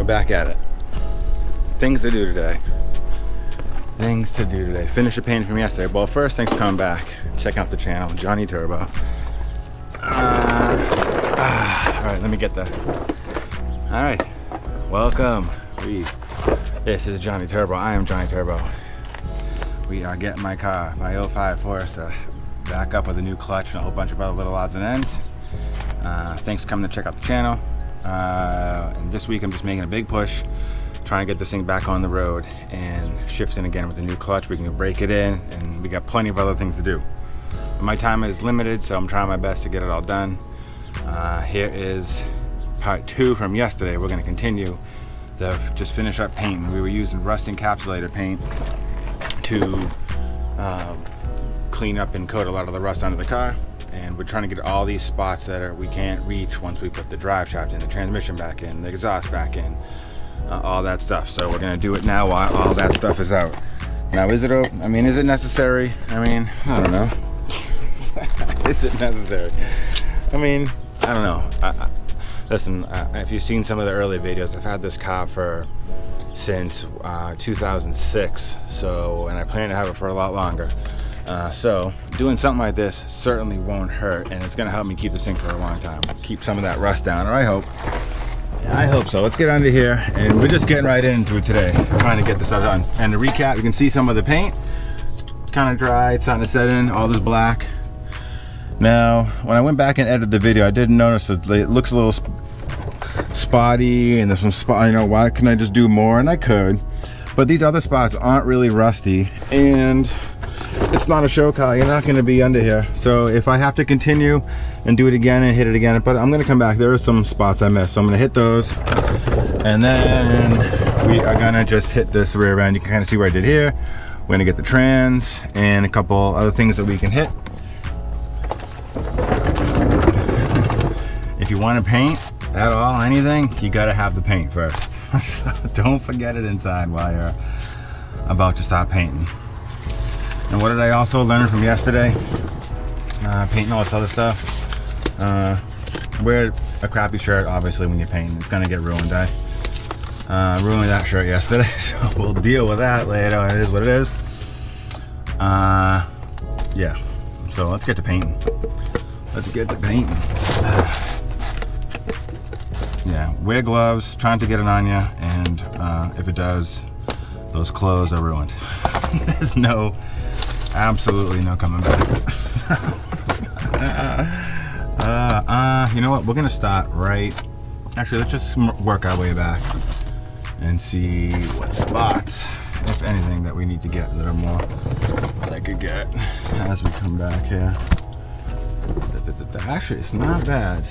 Back at it. Things to do today. Finish the painting from yesterday. Well, first, thanks for coming back. Check out the channel, Johnny Turbo. Alright, let me get the... Alright, welcome. This is Johnny Turbo. I am Johnny Turbo. We are getting my car, my 05 Forester, back up with a new clutch and a whole bunch of other little odds and ends. Thanks for coming to check out the channel. And this week I'm just making a big push, trying to get this thing back on the road and shifting again with the new clutch. We can break it in, and we got plenty of other things to do. My time is limited, so I'm trying my best to get it all done. Here is part 2 from yesterday. We're going to continue the just finish up painting. We were using rust encapsulator paint to clean up and coat a lot of the rust onto the car. And we're trying to get all these spots that we can't reach once we put the drive shaft in, the transmission back in, the exhaust back in, all that stuff. So we're gonna do it now while all that stuff is out. Now, is it necessary? I mean, I don't know. Is it necessary? I mean, I don't know. Listen, if you've seen some of the early videos, I've had this car since 2006. So, and I plan to have it for a lot longer. So doing something like this certainly won't hurt, and it's gonna help me keep this thing for a long time, keep some of that rust down, or I hope so. Let's get under here, and we're just getting right into it today, trying to get this stuff done. And to recap, you can see some of the paint, it's kind of dry, it's starting to set in, all this black. Now, when I went back and edited the video, I did notice that it looks a little spotty, and there's some spot, why couldn't I just do more? And I could, but these other spots aren't really rusty, and it's not a show car. You're not going to be under here. So if I have to continue and do it again and hit it again, but I'm going to come back. There are some spots I missed, so I'm going to hit those, and then we are going to just hit this rear end. You can kind of see where I did here. We're going to get the trans and a couple other things that we can hit. If you want to paint at all, anything, you got to have the paint first. So don't forget it inside while you're about to start painting. And what did I also learn from yesterday? Painting all this other stuff. Wear a crappy shirt, obviously, when you're painting. It's gonna get ruined. I ruined that shirt yesterday, so we'll deal with that later. It is what it is. Yeah, so let's get to painting. Yeah, wear gloves, trying to get it on you, and if it does, those clothes are ruined. There's absolutely no coming back. You know what? We're gonna start right. Actually, let's just work our way back and see what spots, if anything, that we need to get that are more that I could get as we come back here. Actually, it's not bad.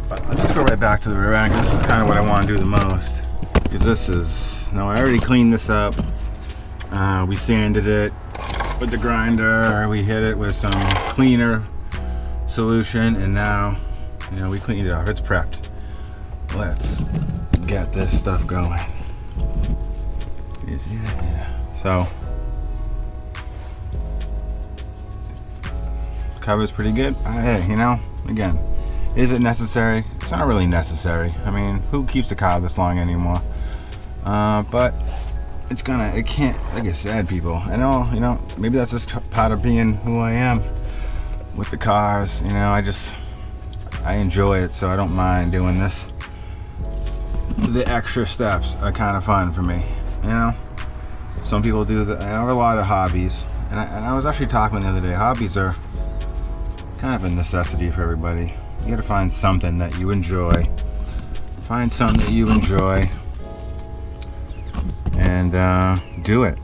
But let's just go right back to the rear end. This is kind of what I want to do the most, because this is. No, I already cleaned this up. We sanded it with the grinder, we hit it with some cleaner solution, and now, we cleaned it off. It's prepped. Let's get this stuff going. Yeah. So, cover's pretty good. Hey, again, is it necessary? It's not really necessary. I mean, who keeps a car this long anymore? But it can't, like I said, people, I know, maybe that's just part of being who I am with the cars. I enjoy it, so I don't mind doing this. The extra steps are kind of fun for me, Some people do that. I have a lot of hobbies, and I was actually talking the other day, hobbies are kind of a necessity for everybody. You gotta find something that you enjoy. And do it.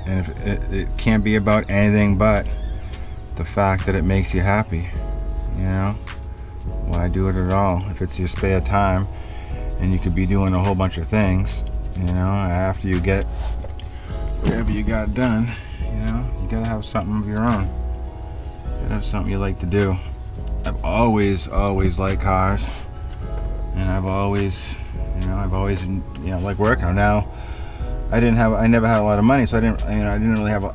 And if it can't be about anything but the fact that it makes you happy. Why do it at all? If it's your spare time and you could be doing a whole bunch of things, after you get whatever you got done, you gotta have something of your own. You gotta have something you like to do. I've always liked cars. and I've always like working. Now I never had a lot of money, so I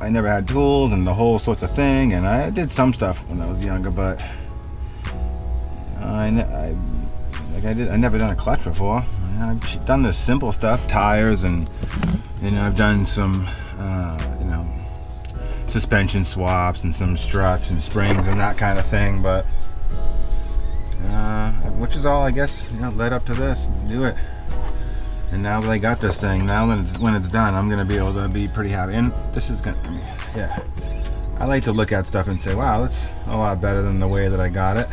never had tools and the whole sorts of thing, and I did some stuff when I was younger, but I never done a clutch before. I've done the simple stuff, tires, and I've done some suspension swaps and some struts and springs and that kind of thing, but which is all, I guess, led up to this. Do it. And now that I got this thing, now when it's done, I'm gonna be able to be pretty happy. And this is gonna, I like to look at stuff and say, wow, that's a lot better than the way that I got it.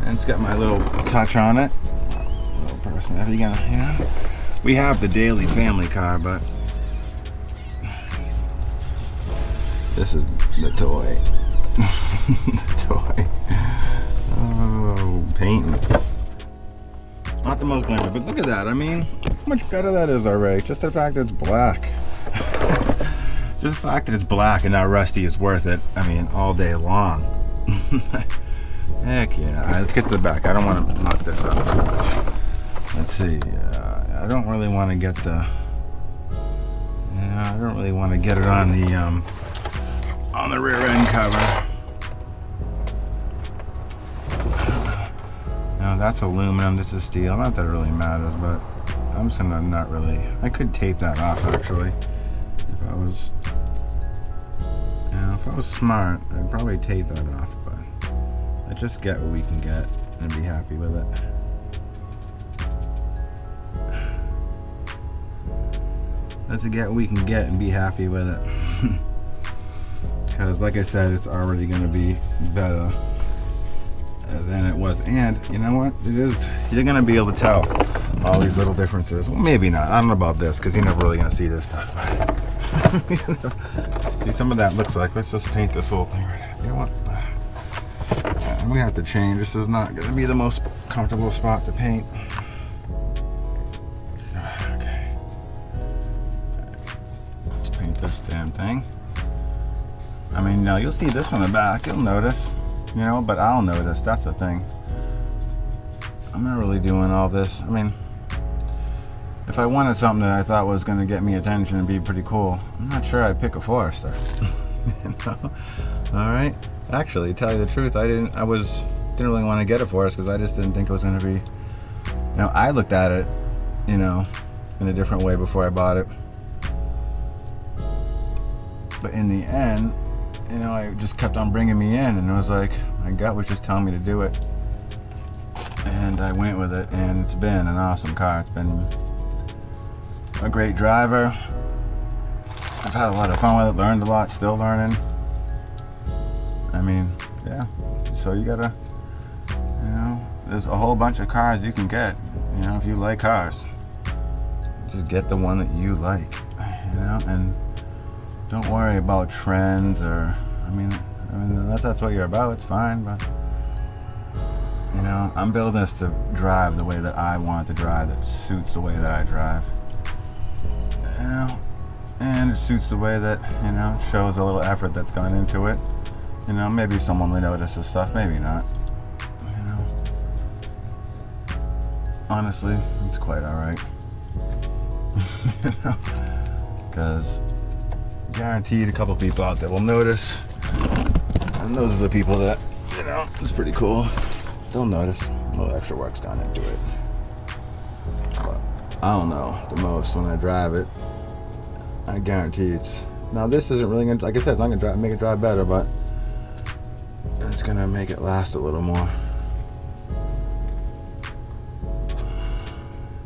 And it's got my little touch on it. Little person, we have the daily family car, but this is the toy. The toy. Oh, painting. Not the most glamorous, but look at that. I mean, how much better that is already. Just the fact that it's black. Just the fact that it's black and not rusty is worth it. I mean, all day long. Heck yeah. All right, let's get to the back. I don't want to knock this out too much. Let's see. I don't really want to get the... I don't really want to get it on the rear end cover. No, that's aluminum. This is steel. Not that it really matters, but I'm just gonna not really. I could tape that off actually, if I was, if I was smart. I'd probably tape that off, but let's just get what we can get and be happy with it. Let's get what we can get and be happy with it. Because, like I said, it's already gonna be better than it was, and you know what, it is, you're gonna be able to tell all these little differences. Well, maybe not, I don't know about this because you're never really gonna see this stuff, but see, some of that looks like, let's just paint this whole thing right now. You know what, I'm gonna have to change. This is not gonna be the most comfortable spot to paint. Okay, let's paint this damn thing. I mean, now you'll see this on the back, you'll notice, but I'll notice. That's the thing. I'm not really doing all this. I mean, if I wanted something that I thought was going to get me attention and be pretty cool, I'm not sure I'd pick a Forester. All right. Actually, to tell you the truth, I didn't really want to get a Forester because I just didn't think it was going to be. I looked at it, in a different way before I bought it. But in the end, it just kept on bringing me in, and it was like my gut was just telling me to do it, and I went with it, and it's been an awesome car. It's been a great driver. I've had a lot of fun with it, learned a lot, still learning. I mean, yeah, so you gotta, there's a whole bunch of cars you can get, if you like cars. Just get the one that you like, and don't worry about trends or, I mean unless that's what you're about, it's fine, but I'm building this to drive the way that I want it to drive, that suits the way that I drive, and it suits the way that, shows a little effort that's gone into it. Maybe someone will notice this stuff, maybe not. Honestly, it's quite alright. Because guaranteed a couple people out there will notice, and those are the people that, it's pretty cool. They'll notice. A little extra work's gone into it. But I don't know, the most when I drive it, I guarantee it's, now this isn't really gonna, like I said, it's not gonna make it drive better, but it's gonna make it last a little more.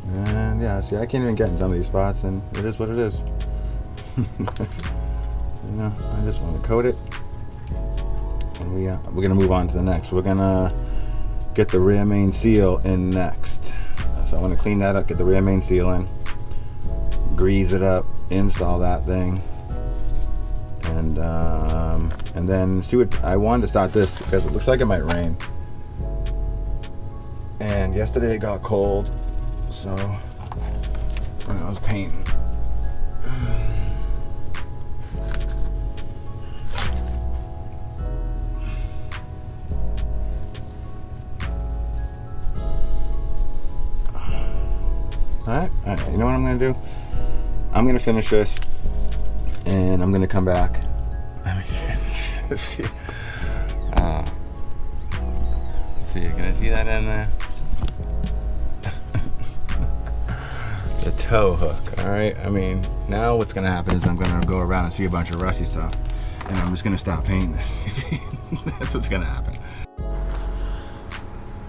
And yeah, see, I can't even get in some of these spots, and it is what it is. I just want to coat it, and we're gonna move on to the next. We're gonna get the rear main seal in next. So I want to clean that up, get the rear main seal in, grease it up, install that thing, and then see what I wanted to start this because it looks like it might rain. And yesterday it got cold, so when I was painting. All right. You know what I'm gonna do? I'm gonna finish this, and I'm gonna come back. I mean, let's see. Let's see. Can I see that in there? The tow hook. All right. I mean, now what's gonna happen is I'm gonna go around and see a bunch of rusty stuff, and I'm just gonna stop painting. That's what's gonna happen.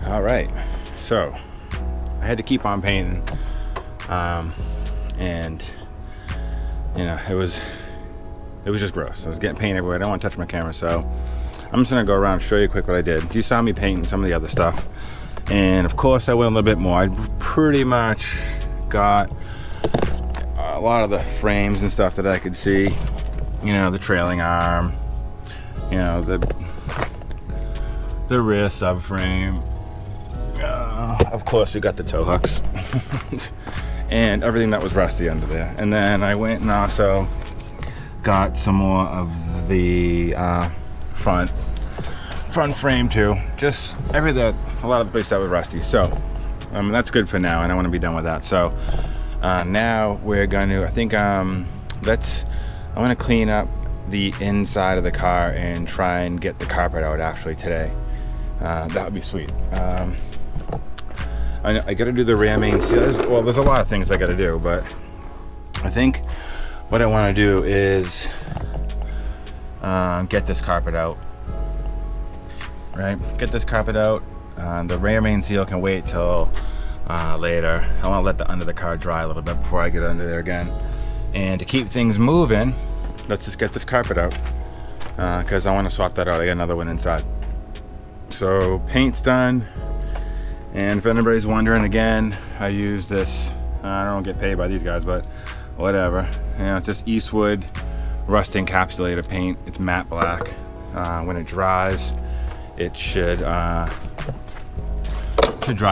All right. So I had to keep on painting, and you know, it was just gross. I was getting paint everywhere. I don't want to touch my camera, so I'm just gonna go around and show you quick what I did. You saw me painting some of the other stuff, and of course I went a little bit more. I pretty much got a lot of the frames and stuff that I could see. You know, the trailing arm, you know, the rear subframe. Of course, we got the tow hooks and everything that was rusty under there. And then I went and also got some more of the front frame too. Just a lot of the places that was rusty. So that's good for now, and I want to be done with that. So now we're going to, I think, I want to clean up the inside of the car and try and get the carpet out actually today. That would be sweet. I got to do the rear main seals. Well, there's a lot of things I got to do, but I think what I want to do is get this carpet out. Right? Get this carpet out. The rear main seal can wait till later. I want to let the under the car dry a little bit before I get under there again. And to keep things moving, let's just get this carpet out, because I want to swap that out. I got another one inside. So paint's done. And if anybody's wondering, again, I use this, I don't get paid by these guys, but whatever. You know, it's just Eastwood rust encapsulator paint. It's matte black. When it dries, it should dry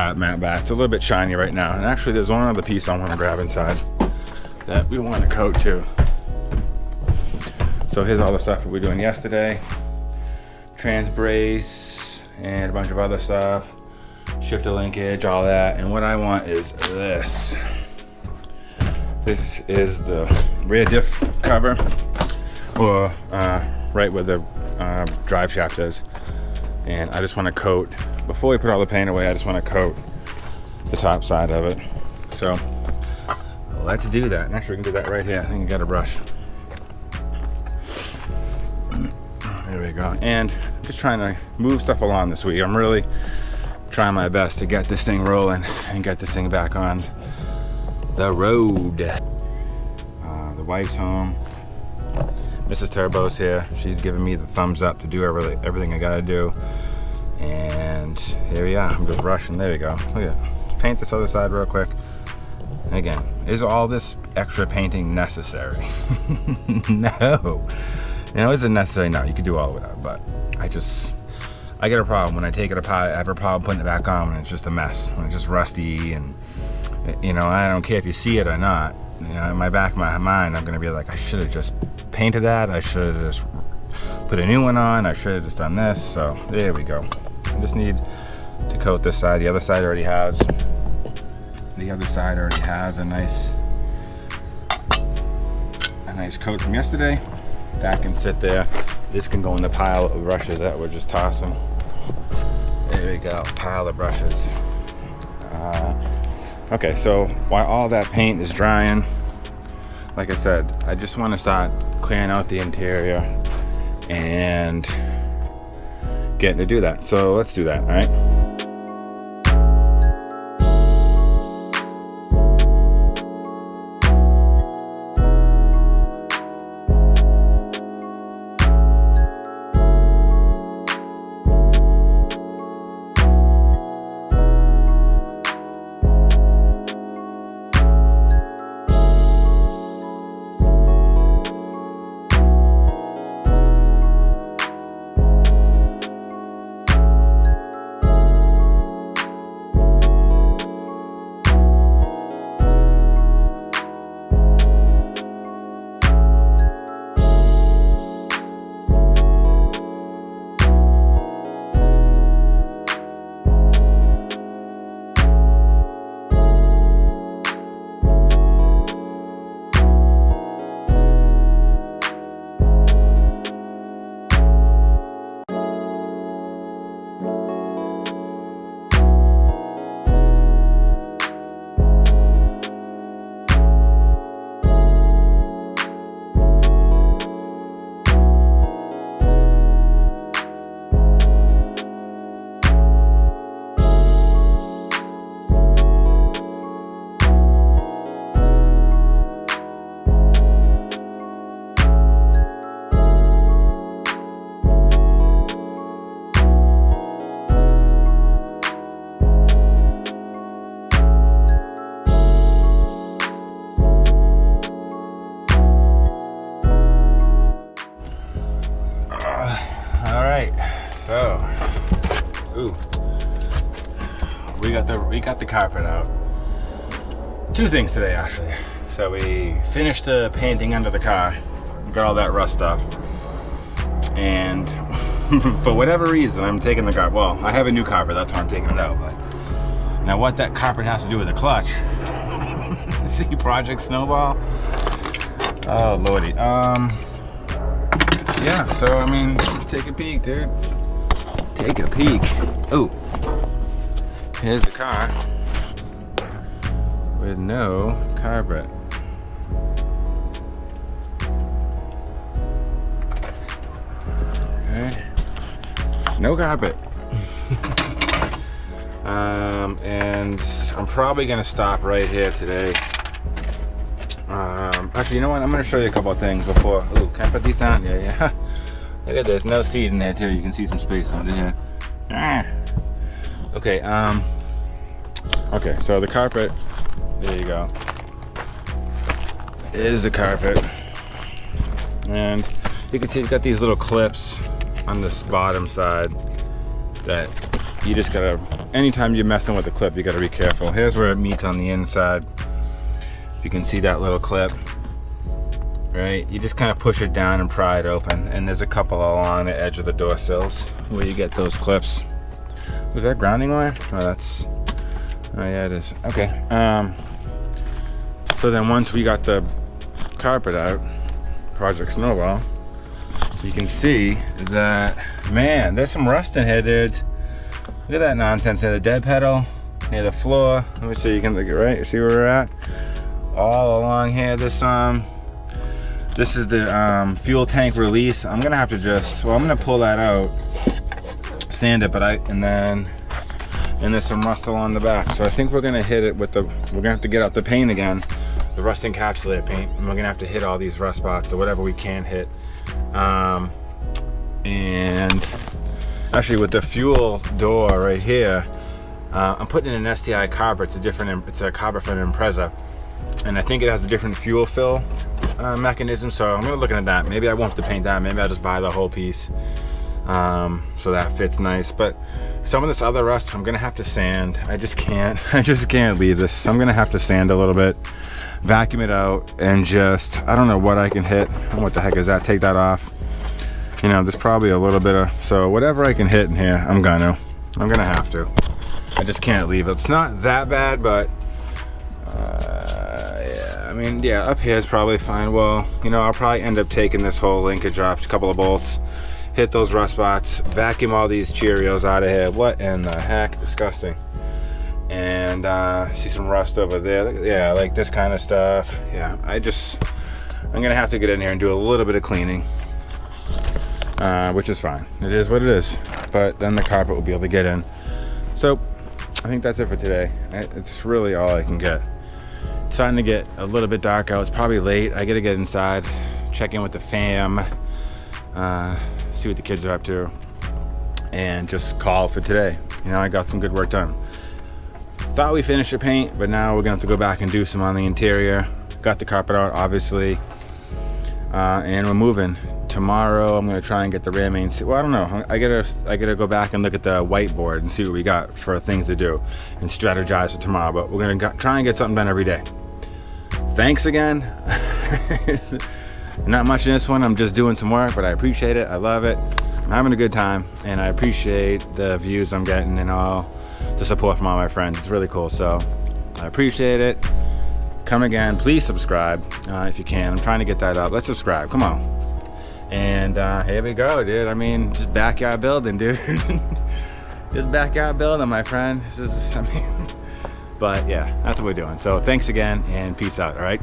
out matte black. It's a little bit shiny right now. And actually, there's one other piece I want to grab inside that we want to coat too. So here's all the stuff that we were doing yesterday. Trans brace and a bunch of other stuff. Shifter linkage, all that. And what I want is this. This is the rear diff cover, or right where the drive shaft is. And I just want to coat, before we put all the paint away, I just want to coat the top side of it. So let's do that. And actually we can do that right here. I think I got a brush. There we go. And just trying to move stuff along this week. I'm really trying my best to get this thing rolling and get this thing back on the road. The wife's home. Mrs. Turbo's here. She's giving me the thumbs up to do everything I gotta do. And here we are. I'm just rushing. There we go. Look at it. Paint this other side real quick. Again, is all this extra painting necessary? No. You know, is it necessary? No, you can do all of that, but I get a problem when I take it apart. I have a problem putting it back on when it's just a mess, when it's just rusty, and you know, I don't care if you see it or not. You know, in my back of my mind, I'm gonna be like, I should have just painted that. I should have just put a new one on. I should have just done this. So there we go. I just need to coat this side. The other side already has. The other side already has a nice coat from yesterday. That can sit there. This can go in the pile of brushes that we're just tossing. There we go, pile of brushes. Okay, so while all that paint is drying, like I said, I just want to start clearing out the interior and getting to do that. So let's do that, all right? Ooh. We got the carpet out. Two things today, actually. So we finished the painting under the car, got all that rust off, and for whatever reason, I'm taking the carpet. Well, I have a new carpet, that's why I'm taking it out. But now, what that carpet has to do with the clutch? See, Project Snowball. Oh lordy. Yeah. So I mean, take a peek, dude. Take a peek. Oh, here's the car with no carpet. Okay. No carpet. And I'm probably gonna stop right here today. Actually, you know what? I'm gonna show you a couple of things before. Ooh, can I put these down? Yeah. Look at this. No seat in there too. You can see some space under here. Okay. Okay. So the carpet. There you go. Is the carpet, and you can see it's got these little clips on this bottom side that you just gotta. Anytime you're messing with the clip, you gotta be careful. Here's where it meets on the inside. If you can see that little clip, right? You just kind of push it down and pry it open. And there's a couple along the edge of the door sills where you get those clips. Was that grounding wire? Oh, that's. Oh yeah, it is. Okay. So then once we got the carpet out, Project Snowball, you can see that, man, there's some rust in here, dudes. Look at that nonsense there. The dead pedal near the floor. Let me see, you can look at right. See where we're at? All along here. This is the fuel tank release. I'm gonna have to I'm gonna pull that out, sand it, and there's some rust along the back. So I think we're gonna hit it with we're gonna have to get out the paint again, the rust encapsulated paint, and we're gonna have to hit all these rust spots or whatever we can hit. And actually, with the fuel door right here, I'm putting in an STI carburetor. It's a carburetor for an Impreza, and I think it has a different fuel fill mechanism. So I'm gonna look at that. Maybe I won't have to paint that. Maybe I'll just buy the whole piece, so that fits nice. But some of this other rust, I'm gonna have to sand. I just can't leave this. I'm gonna have to sand a little bit, vacuum it out, and I don't know what I can hit. What the heck is that? Take that off. You know, there's probably a little bit of, so whatever I can hit in here, I'm gonna have to. I just can't leave it. It's not that bad, but yeah, I mean, yeah, up here is probably fine. Well, you know, I'll probably end up taking this whole linkage off, a couple of bolts, hit those rust spots, vacuum all these Cheerios out of here. What in the heck? Disgusting. And see some rust over there. Yeah, like this kind of stuff. Yeah, I'm gonna have to get in here and do a little bit of cleaning. Which is fine. It is what it is. But then the carpet will be able to get in. So I think that's it for today. It's really all I can get. It's starting to get a little bit dark out. It's probably late. I gotta get inside, check in with the fam, see what the kids are up to, and just call for today. You know, I got some good work done. Thought we finished the paint, but now we're gonna have to go back and do some on the interior. Got the carpet out, obviously, and we're moving. Tomorrow I'm gonna try and get the rear main seat. Well, I don't know. I gotta go back and look at the whiteboard and see what we got for things to do and strategize for tomorrow. But we're gonna try and get something done every day. Thanks again. Not much in this one. I'm just doing some work, but I appreciate it. I love it. I'm having a good time, and I appreciate the views I'm getting and all the support from all my friends. It's really cool. So I appreciate it. Come again. Please subscribe if you can. I'm trying to get that up. Let's subscribe. Come on. And here we go, dude. I mean, just backyard building, dude. Just backyard building, my friend. But yeah, that's what we're doing. So thanks again, and peace out, all right?